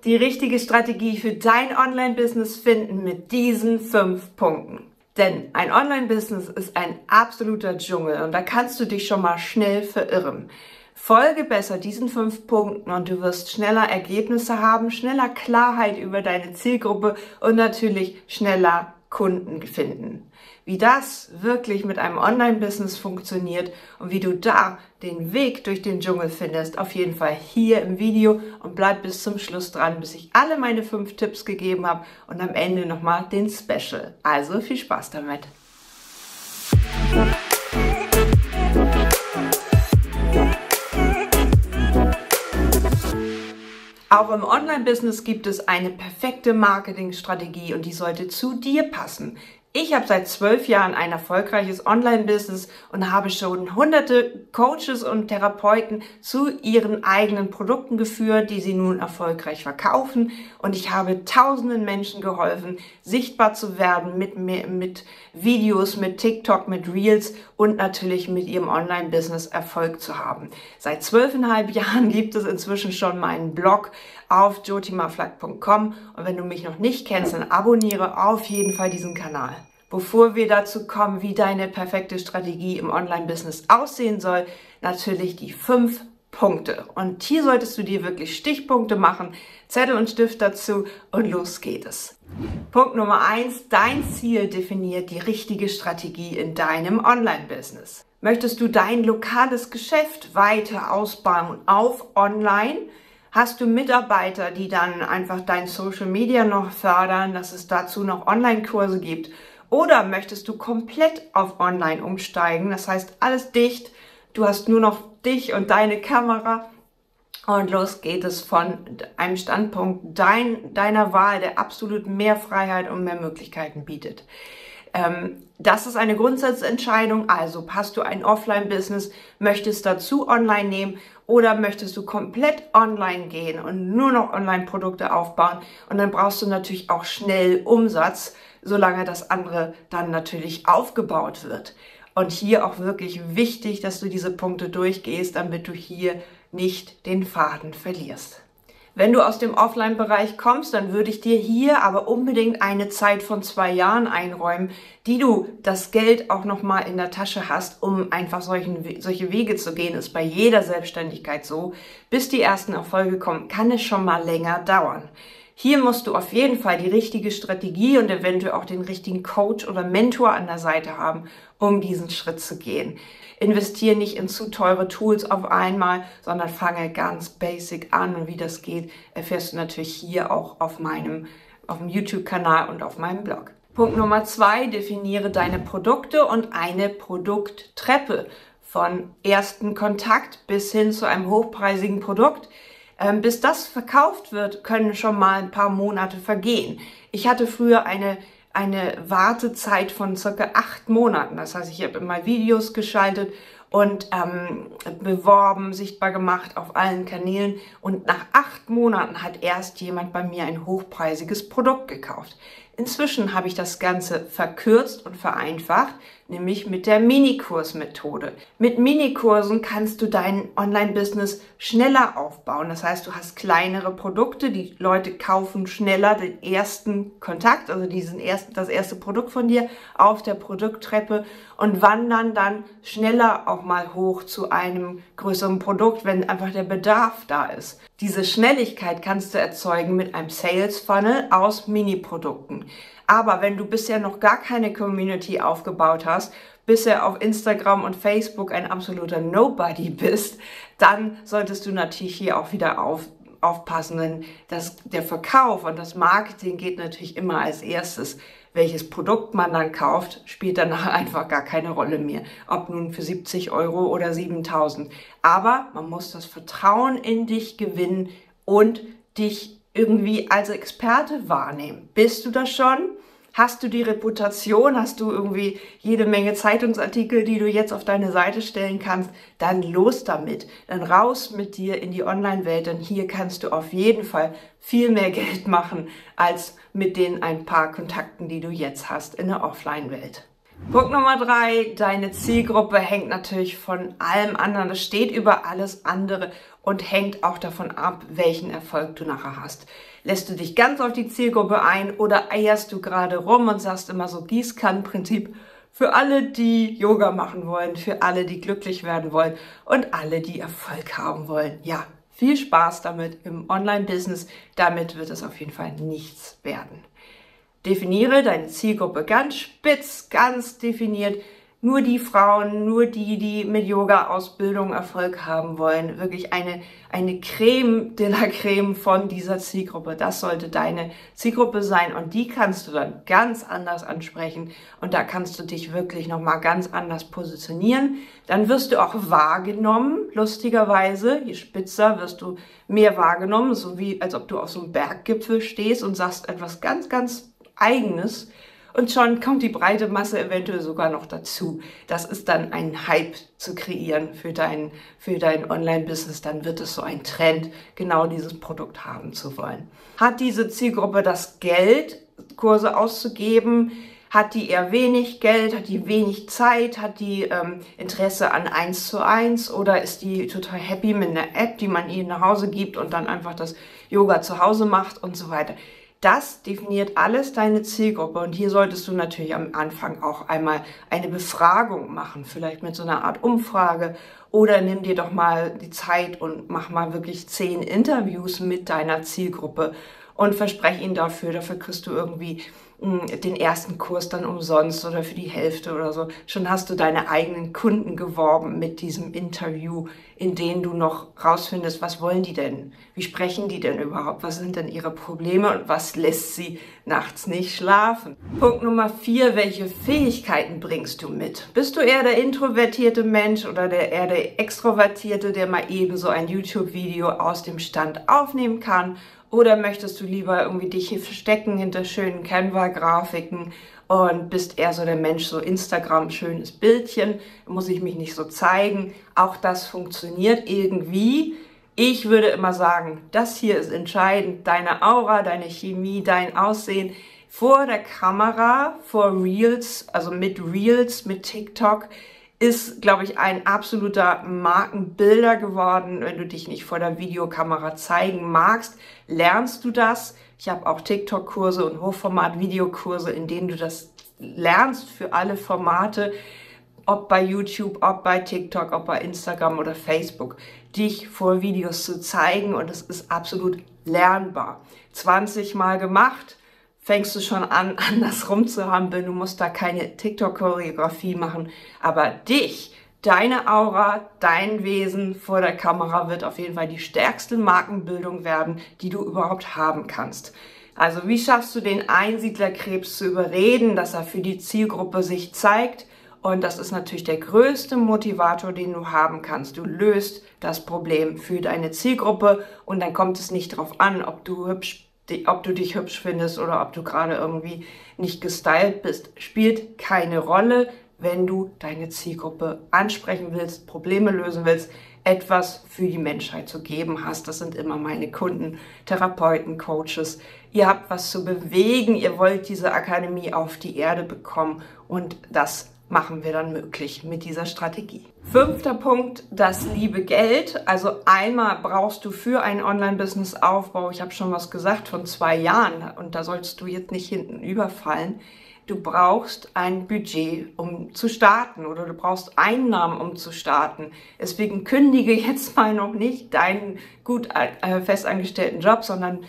die richtige Strategie für dein Online-Business finden mit diesen 5 Punkten. Denn ein Online-Business ist ein absoluter Dschungel und da kannst du dich schon mal schnell verirren. Folge besser diesen 5 Punkten und du wirst schneller Ergebnisse haben, schneller Klarheit über deine Zielgruppe und natürlich schneller Kunden finden. Wie das wirklich mit einem Online-Business funktioniert und wie du da den Weg durch den Dschungel findest, auf jeden Fall hier im Video und bleib bis zum Schluss dran, bis ich alle meine 5 Tipps gegeben habe und am Ende nochmal den Special. Also viel Spaß damit! Auch im Online-Business gibt es eine perfekte Marketingstrategie und die sollte zu dir passen. Ich habe seit 12 Jahren ein erfolgreiches Online-Business und habe schon hunderte Coaches und Therapeuten zu ihren eigenen Produkten geführt, die sie nun erfolgreich verkaufen. Und ich habe tausenden Menschen geholfen, sichtbar zu werden mit Videos, mit TikTok, mit Reels und natürlich mit ihrem Online-Business Erfolg zu haben. Seit 12,5 Jahren gibt es inzwischen schon meinen Blog auf jyotimaflack.com und wenn du mich noch nicht kennst, dann abonniere auf jeden Fall diesen Kanal. Bevor wir dazu kommen, wie deine perfekte Strategie im Online-Business aussehen soll, natürlich die 5 Punkte. Und hier solltest du dir wirklich Stichpunkte machen, Zettel und Stift dazu und los geht es. Punkt Nummer 1, dein Ziel definiert die richtige Strategie in deinem Online-Business. Möchtest du dein lokales Geschäft weiter ausbauen auf Online? Hast du Mitarbeiter, die dann einfach dein Social Media noch fördern, dass es dazu noch Online-Kurse gibt? Oder möchtest du komplett auf Online umsteigen? Das heißt, alles dicht, du hast nur noch dich und deine Kamera und los geht es von einem Standpunkt deiner Wahl, der absolut mehr Freiheit und mehr Möglichkeiten bietet. Das ist eine Grundsatzentscheidung, also hast du ein Offline-Business, möchtest dazu online nehmen oder möchtest du komplett online gehen und nur noch Online-Produkte aufbauen und dann brauchst du natürlich auch schnell Umsatz, solange das andere dann natürlich aufgebaut wird. Und hier auch wirklich wichtig, dass du diese Punkte durchgehst, damit du hier nicht den Faden verlierst. Wenn du aus dem Offline-Bereich kommst, dann würde ich dir hier aber unbedingt eine Zeit von 2 Jahren einräumen, die du das Geld auch nochmal in der Tasche hast, um einfach solche Wege zu gehen. Ist bei jeder Selbstständigkeit so. Bis die ersten Erfolge kommen, kann es schon mal länger dauern. Hier musst du auf jeden Fall die richtige Strategie und eventuell auch den richtigen Coach oder Mentor an der Seite haben, um diesen Schritt zu gehen. Investiere nicht in zu teure Tools auf einmal, sondern fange ganz basic an und wie das geht, erfährst du natürlich hier auch auf dem YouTube-Kanal und auf meinem Blog. Punkt Nummer 2, definiere deine Produkte und eine Produkttreppe von ersten Kontakt bis hin zu einem hochpreisigen Produkt. Bis das verkauft wird, können schon mal ein paar Monate vergehen. Ich hatte früher eine Wartezeit von circa 8 Monaten. Das heißt, ich habe immer Videos geschaltet und beworben, sichtbar gemacht auf allen Kanälen. Und nach 8 Monaten hat erst jemand bei mir ein hochpreisiges Produkt gekauft. Inzwischen habe ich das Ganze verkürzt und vereinfacht, nämlich mit der Minikursmethode. Mit Minikursen kannst du dein Online-Business schneller aufbauen. Das heißt, du hast kleinere Produkte, die Leute kaufen schneller den ersten Kontakt, also das erste Produkt von dir auf der Produkttreppe und wandern dann schneller auch mal hoch zu einem größeren Produkt, wenn einfach der Bedarf da ist. Diese Schnelligkeit kannst du erzeugen mit einem Sales Funnel aus Mini-Produkten. Aber wenn du bisher noch gar keine Community aufgebaut hast, bisher auf Instagram und Facebook ein absoluter Nobody bist, dann solltest du natürlich hier auch wieder aufpassen, denn der Verkauf und das Marketing geht natürlich immer als erstes. Welches Produkt man dann kauft, spielt danach einfach gar keine Rolle mehr. Ob nun für 70 € oder 7.000. Aber man muss das Vertrauen in dich gewinnen und dich irgendwie als Experte wahrnehmen. Bist du das schon? Hast du die Reputation? Hast du irgendwie jede Menge Zeitungsartikel, die du jetzt auf deine Seite stellen kannst? Dann los damit. Dann raus mit dir in die Online-Welt, denn hier kannst du auf jeden Fall viel mehr Geld machen als mit den ein paar Kontakten, die du jetzt hast in der Offline-Welt. Punkt Nummer 3, deine Zielgruppe hängt natürlich von allem anderen. Das steht über alles andere und hängt auch davon ab, welchen Erfolg du nachher hast. Lässt du dich ganz auf die Zielgruppe ein oder eierst du gerade rum und sagst immer so Gießkannenprinzip für alle, die Yoga machen wollen, für alle, die glücklich werden wollen und alle, die Erfolg haben wollen. Ja, viel Spaß damit im Online-Business. Damit wird es auf jeden Fall nichts werden. Definiere deine Zielgruppe ganz spitz, ganz definiert. Nur die Frauen, nur die mit Yoga-Ausbildung Erfolg haben wollen. Wirklich eine Creme de la Creme von dieser Zielgruppe. Das sollte deine Zielgruppe sein und die kannst du dann ganz anders ansprechen und da kannst du dich wirklich nochmal ganz anders positionieren. Dann wirst du auch wahrgenommen, lustigerweise. Je spitzer wirst du mehr wahrgenommen, so wie als ob du auf so einem Berggipfel stehst und sagst etwas ganz, ganz Eigenes. Und schon kommt die breite Masse eventuell sogar noch dazu. Das ist dann ein Hype zu kreieren für dein Online-Business. Dann wird es so ein Trend, genau dieses Produkt haben zu wollen. Hat diese Zielgruppe das Geld, Kurse auszugeben? Hat die eher wenig Geld? Hat die wenig Zeit? Hat die Interesse an 1:1? Oder ist die total happy mit einer App, die man ihr nach Hause gibt und dann einfach das Yoga zu Hause macht und so weiter? Das definiert alles deine Zielgruppe und hier solltest du natürlich am Anfang auch einmal eine Befragung machen, vielleicht mit so einer Art Umfrage oder nimm dir doch mal die Zeit und mach mal wirklich 10 Interviews mit deiner Zielgruppe und verspreche ihnen dafür kriegst du irgendwie den ersten Kurs dann umsonst oder für die Hälfte oder so. Schon hast du deine eigenen Kunden geworben mit diesem Interview, in denen du noch rausfindest, was wollen die denn? Wie sprechen die denn überhaupt? Was sind denn ihre Probleme und was lässt sie nachts nicht schlafen? Punkt Nummer 4, welche Fähigkeiten bringst du mit? Bist du eher der introvertierte Mensch oder eher der extrovertierte, der mal eben so ein YouTube-Video aus dem Stand aufnehmen kann? Oder möchtest du lieber irgendwie dich hier verstecken hinter schönen Canva-Grafiken und bist eher so der Mensch, so Instagram, schönes Bildchen, muss ich mich nicht so zeigen. Auch das funktioniert irgendwie. Ich würde immer sagen, das hier ist entscheidend. Deine Aura, deine Chemie, dein Aussehen vor der Kamera, vor Reels, also mit Reels, mit TikTok, ist, glaube ich, ein absoluter Markenbilder geworden. Wenn du dich nicht vor der Videokamera zeigen magst, lernst du das. Ich habe auch TikTok-Kurse und Hochformat-Videokurse, in denen du das lernst für alle Formate, ob bei YouTube, ob bei TikTok, ob bei Instagram oder Facebook, dich vor Videos zu zeigen und es ist absolut lernbar. 20 Mal gemacht, fängst du schon an, anders rumzuhampeln. Du musst da keine TikTok-Choreografie machen. Aber deine Aura, dein Wesen vor der Kamera wird auf jeden Fall die stärkste Markenbildung werden, die du überhaupt haben kannst. Also wie schaffst du den Einsiedlerkrebs zu überreden, dass er für die Zielgruppe sich zeigt? Und das ist natürlich der größte Motivator, den du haben kannst. Du löst das Problem für deine Zielgruppe und dann kommt es nicht darauf an, ob du dich hübsch findest oder ob du gerade irgendwie nicht gestylt bist, spielt keine Rolle, wenn du deine Zielgruppe ansprechen willst, Probleme lösen willst, etwas für die Menschheit zu geben hast. Das sind immer meine Kunden, Therapeuten, Coaches. Ihr habt was zu bewegen, ihr wollt diese Akademie auf die Erde bekommen und das machen wir dann möglich mit dieser Strategie. 5. Punkt, das liebe Geld. Also einmal brauchst du für einen Online-Business-Aufbau, ich habe schon was gesagt, von 2 Jahren und da sollst du jetzt nicht hinten überfallen. Du brauchst ein Budget, um zu starten oder du brauchst Einnahmen, um zu starten. Deswegen kündige jetzt mal noch nicht deinen gut festangestellten Job, sondern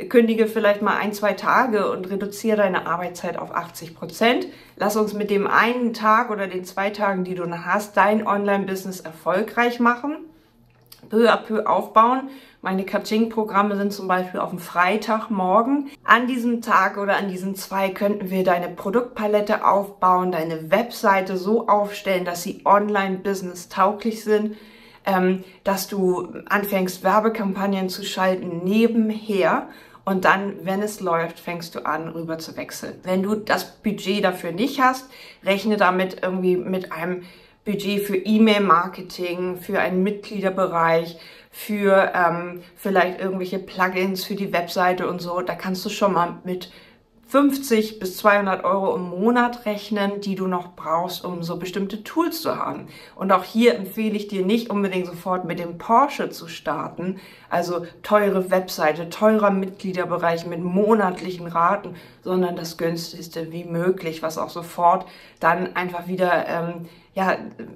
kündige vielleicht mal 1-2 Tage und reduziere deine Arbeitszeit auf 80%. Lass uns mit dem einen Tag oder den 2 Tagen, die du noch hast, dein Online-Business erfolgreich machen. Peu à peu aufbauen. Meine Coaching-Programme sind zum Beispiel auf dem Freitagmorgen. An diesem Tag oder an diesen 2 könnten wir deine Produktpalette aufbauen, deine Webseite so aufstellen, dass sie Online-Business tauglich sind, dass du anfängst, Werbekampagnen zu schalten nebenher. Und dann, wenn es läuft, fängst du an, rüber zu wechseln. Wenn du das Budget dafür nicht hast, rechne damit irgendwie mit einem Budget für E-Mail-Marketing, für einen Mitgliederbereich, für vielleicht irgendwelche Plugins für die Webseite und so. Da kannst du schon mal mit 50 bis 200 Euro im Monat rechnen, die du noch brauchst, um so bestimmte Tools zu haben. Und auch hier empfehle ich dir nicht unbedingt sofort mit dem Porsche zu starten, also teure Webseite, teurer Mitgliederbereich mit monatlichen Raten, sondern das günstigste wie möglich, was auch sofort dann einfach wieder,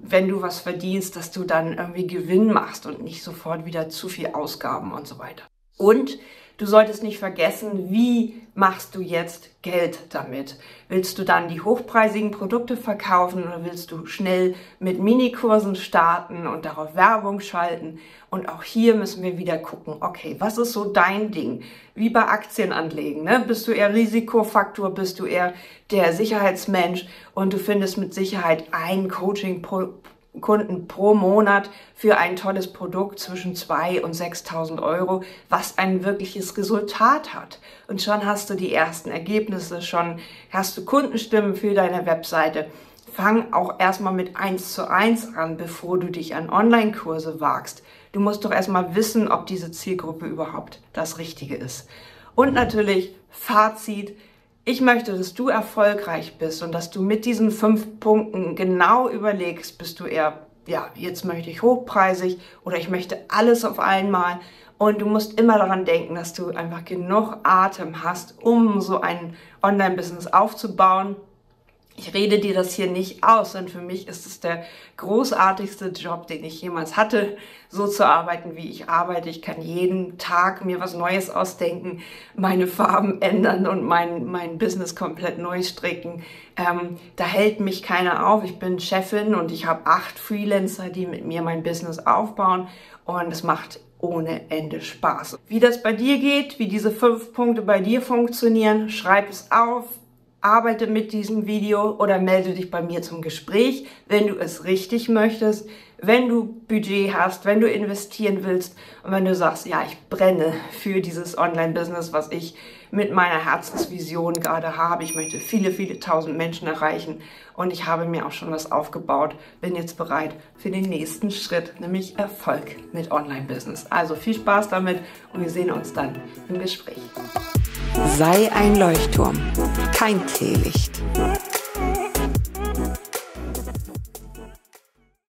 wenn du was verdienst, dass du dann irgendwie Gewinn machst und nicht sofort wieder zu viel Ausgaben und so weiter. Und du solltest nicht vergessen, wie machst du jetzt Geld damit? Willst du dann die hochpreisigen Produkte verkaufen oder willst du schnell mit Minikursen starten und darauf Werbung schalten? Und auch hier müssen wir wieder gucken, okay, was ist so dein Ding? Wie bei Aktien anlegen, ne? Bist du eher Risikofaktor, bist du eher der Sicherheitsmensch und du findest mit Sicherheit ein Coaching-Kunden pro Monat für ein tolles Produkt zwischen 2.000 und 6.000 Euro, was ein wirkliches Resultat hat. Und schon hast du die ersten Ergebnisse, schon hast du Kundenstimmen für deine Webseite. Fang auch erstmal mit 1:1 an, bevor du dich an Online-Kurse wagst. Du musst doch erstmal wissen, ob diese Zielgruppe überhaupt das Richtige ist. Und natürlich Fazit. Ich möchte, dass du erfolgreich bist und dass du mit diesen 5 Punkten genau überlegst, bist du eher, jetzt möchte ich hochpreisig oder ich möchte alles auf einmal. Und du musst immer daran denken, dass du einfach genug Atem hast, um so ein Online-Business aufzubauen. Ich rede dir das hier nicht aus, denn für mich ist es der großartigste Job, den ich jemals hatte, so zu arbeiten, wie ich arbeite. Ich kann jeden Tag mir was Neues ausdenken, meine Farben ändern und mein Business komplett neu stricken. Da hält mich keiner auf. Ich bin Chefin und ich habe 8 Freelancer, die mit mir mein Business aufbauen und es macht ohne Ende Spaß. Wie das bei dir geht, wie diese 5 Punkte bei dir funktionieren, schreib es auf. Arbeite mit diesem Video oder melde dich bei mir zum Gespräch, wenn du es richtig möchtest, wenn du Budget hast, wenn du investieren willst und wenn du sagst, ja, ich brenne für dieses Online-Business, was ich mit meiner Herzensvision gerade habe. Ich möchte viele, viele tausend Menschen erreichen und ich habe mir auch schon was aufgebaut. Bin jetzt bereit für den nächsten Schritt, nämlich Erfolg mit Online-Business. Also viel Spaß damit und wir sehen uns dann im Gespräch. Sei ein Leuchtturm, kein Teelicht.